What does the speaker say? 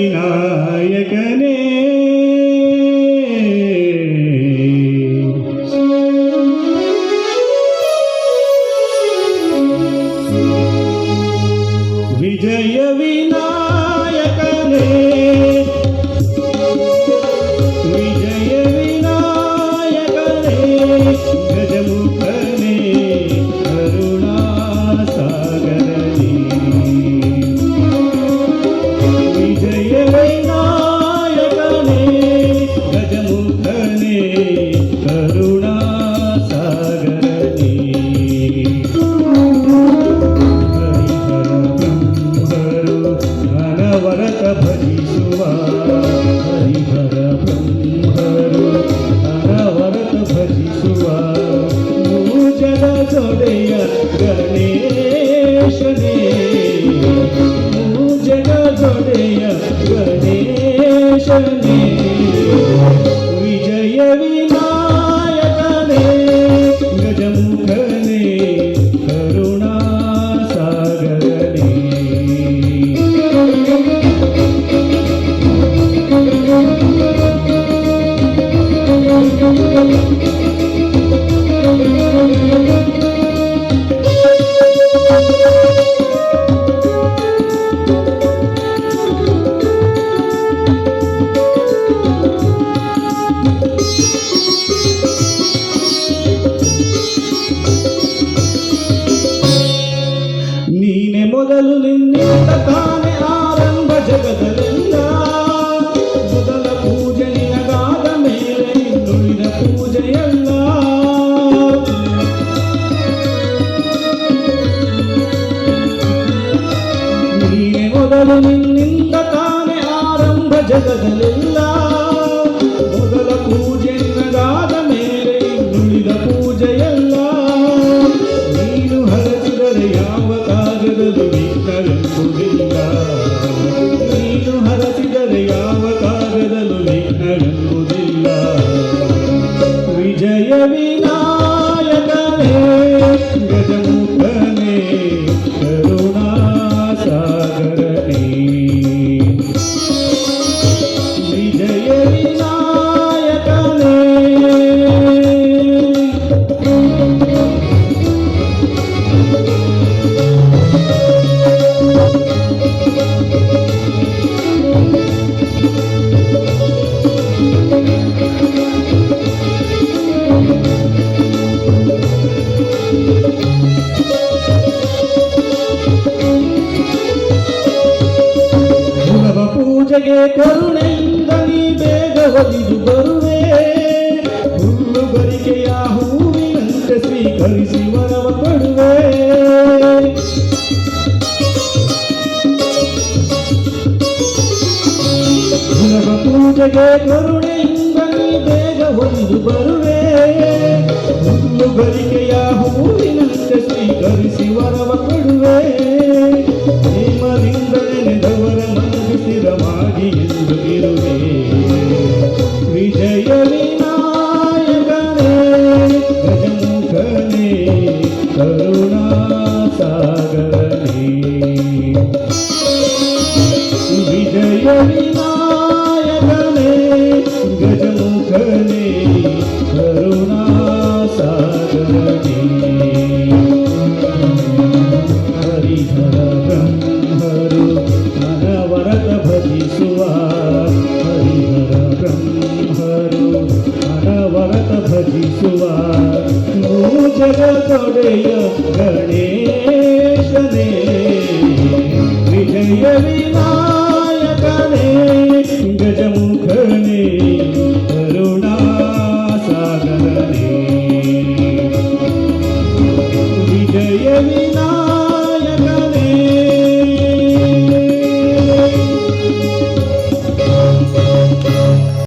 ವಿನಾಯಕನೇ ವಿಜಯ ವಿನಾಯಕನೇ ವಿಜಯ ವಿನಾಯಕನೇ ಗಜಮುಖನೇ ಕರುಣಾ ಸಾಗರನೇ ವಿಜಯ ವಿನಾಯಕನೇ ಗಜಮುಖನೇ ಕರುಣಾ ಸಾಗರನೇ ಅನವರತ ಭಜಿಸುವ ಹರಿಹರ ಬ್ರಹ್ಮರು ಅನವರತ ಭಜಿಸುವ ಮೂಜಲ ಜೊಡೆಯ ಗಣೇಶನೇ ಮೂಜಲ ಜೊಡೆಯ ಗಣೇಶನೇ ವಿಜಯ ವಿನಾಯಕನೇ ಗಜಮುಖನೇ ಕರುಣಾ ಸಾಗರನೇ ನೀನೆ ಮೊದಲು ನಿನ್ನಿಂದ ತಾನೆ ಆರಂಭ ಜಗದಲ್ಲ ಮೊದಲ ಪೂಜೆ ನಿನಗಾದ ಮೇಲೆ ಇನ್ನುಳಿದ ಪೂಜೆಯಲ್ಲ ನೀನೆ ಮೊದಲು ನಿನ್ನಿಂದ ತಾನೆ ಆರಂಭ ಜಗದಲ್ಲ ಮೊದಲ ಪೂಜೆ ನಿನಗಾದ ಮೇಲೆ ಇನ್ನುಳಿದ ಪೂಜೆಯಲ್ಲ ನೀನು ಹರಸಿದರೆ ಯಾವ ಕಾರ್ಯದಲ್ಲೂ ವಿಘ್ನವೆಂಬುದಿಲ್ಲ ನೀನು ಹರಸಿದರೆ ಯಾವ ಕಾರ್ಯದಲ್ಲೂ ವಿಘ್ನವೆಂಬುದಿಲ್ಲ ವಿಜಯ ವಿನಾಯಕನೇ ಗಜಮುಖನೇ ಕರುಣಾ ಸಾಗರನೇ ವಿಜಯ ವಿನಾಯಕನೇ ಪೂಜೆಗೆ ಕರುಣೆಯಿಂದ ನೀ ಬೇಗ ಒಲಿದು ಬರುವೆ ಹುಲ್ಲುಗರಿಕೆಯ ಹೂವಿನಂತೆ ಸ್ವೀಕರಿಸಿ ವರವ ಪಡುವೆ ಪೂಜೆಗೆ ಕರುಣೆಯಿಂದ ನೀ ಬೇಗ ಒಲಿದು ಬರುವೆ ಹುಲ್ಲುಗರಿಕೆಯ ಹೂವಿನಂತೆ ಸ್ವೀಕರಿಸಿ ವರವ ಪಡುವೆ ಪ್ರೇಮದಿಂದ ನೆನೆದವರ ಸ್ಥಿರವಾಗಿ ಎಂದು ಇರುವೆ ವಿಜಯ ವಿನಾಯಕನೇ ಗಜಮುಖನೇ ಕರುಣಾ ಸಾಗರನೇ ವಿಜಯ ವಿನಾಯಕನೇ ಗಜಮುಖನೇ ಕರುಣಾ ಸಾಗರನೇ ಹರಿಹರ ಬ್ರಹ್ಮರು ಅನವರತ ಭಜಿಸುವ ಹರಿಹರ ಬ್ರಹ್ಮರು ಅನವರತ ಭಜಿಸುವ ಮೂಜಲ ತೊಡೆಯ ಗಣೇಶನೇ ವಿಜಯ ವಿನಾ